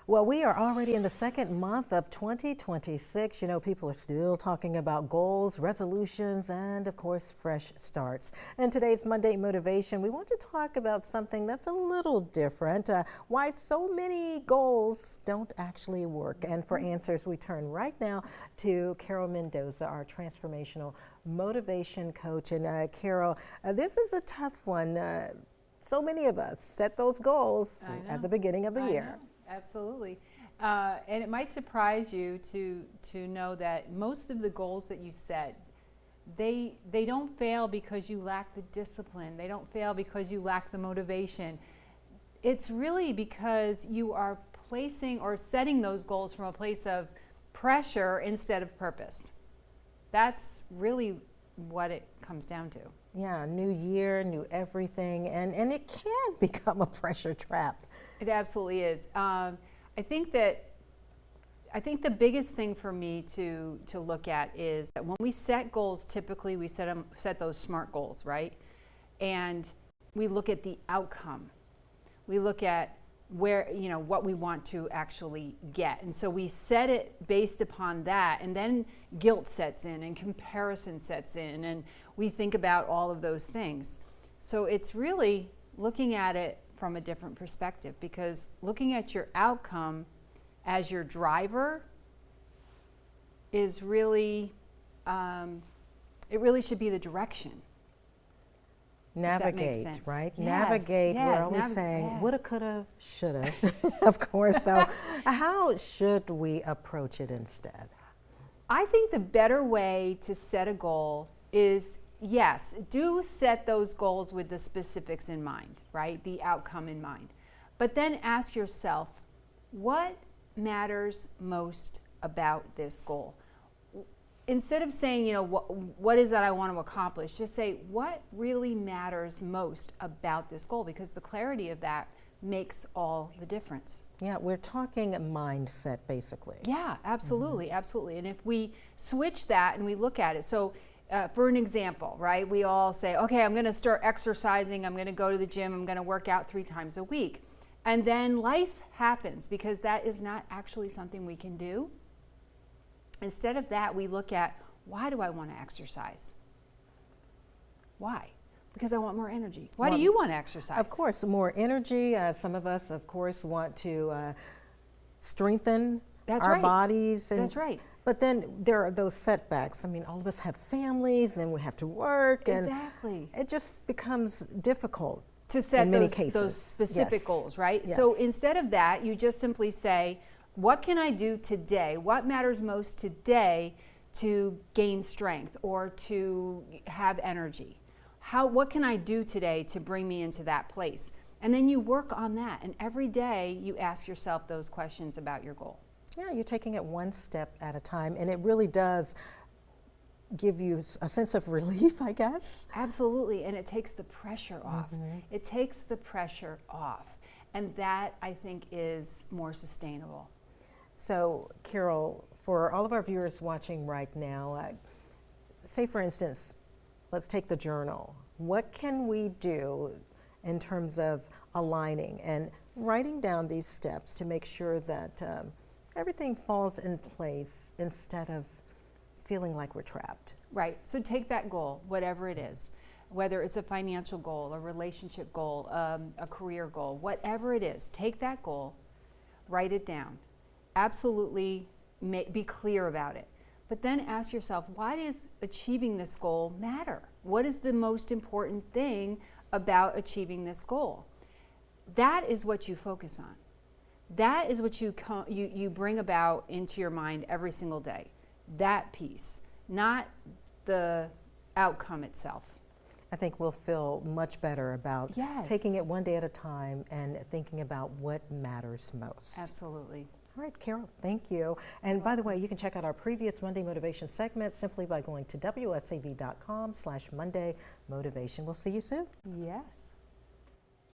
Well, we are already in the second month of 2026. You know, people are still talking about goals, resolutions, and of course, fresh starts. In today's Monday Motivation, we want to talk about something that's a little different, why so many goals don't actually work. And for answers, we turn right now to Carol Mendoza, our transformational motivation coach. And Carol, this is a tough one. So many of us set those goals at the beginning of the year. Absolutely. And it might surprise you to know that most of the goals that you set, they don't fail because you lack the discipline. They don't fail because you lack the motivation. It's really because you are placing or setting those goals from a place of pressure instead of purpose. That's really what it comes down to. Yeah, new year, new everything, and it can become a pressure trap. It absolutely is. I think the biggest thing for me to look at is that when we set goals, typically we set those SMART goals, right? And we look at the outcome. We look at where, what we want to actually get. And so we set it based upon that, and then guilt sets in and comparison sets in, and we think about all of those things. So it's really looking at it from a different perspective, because looking at your outcome as your driver is really, it really should be the direction. Navigate, right? Yes, Navigate, yes, we're always saying woulda, coulda, shoulda, of course. So how should we approach it instead? I think the better way to set a goal is, yes, do set those goals with the specifics in mind, right? The outcome in mind. But then ask yourself, what matters most about this goal? Instead of saying, what is that I want to accomplish, just say, what really matters most about this goal? Because the clarity of that makes all the difference. Yeah, we're talking mindset, basically. Yeah, absolutely, absolutely. And if we switch that and we look at it, so for an example, right, we all say, okay, I'm going to start exercising, I'm going to go to the gym, I'm going to work out 3 times a week. And then life happens, because that is not actually something we can do. Instead of that, we look at, why do I want to exercise? Why? Because I want more energy. Why do you want to exercise? Of course, more energy. Some of us, of course, want to strengthen our bodies. And, that's right. But then there are those setbacks. I mean, all of us have families, and we have to work. Exactly. And it just becomes difficult to set those specific goals, right? Yes. So instead of that, you just simply say, what can I do today? What matters most today to gain strength or to have energy? What can I do today to bring me into that place? And then you work on that. And every day you ask yourself those questions about your goal. Yeah, you're taking it one step at a time. And it really does give you a sense of relief, I guess. Absolutely. And it takes the pressure off. It takes the pressure off. And that, I think, is more sustainable. So, Carol, for all of our viewers watching right now, say for instance, let's take the journal. What can we do in terms of aligning and writing down these steps to make sure that everything falls in place instead of feeling like we're trapped? Right. So take that goal, whatever it is, whether it's a financial goal, a relationship goal, a career goal, whatever it is, take that goal, write it down. Absolutely be clear about it. But then ask yourself, why does achieving this goal matter? What is the most important thing about achieving this goal? That is what you focus on. That is what you bring about into your mind every single day. That piece, not the outcome itself. I think we'll feel much better about taking it one day at a time and thinking about what matters most. Absolutely. All right, Carol, thank you. And by the way, you can check out our previous Monday Motivation segment simply by going to WSAV.com/Monday Motivation. We'll see you soon. Yes.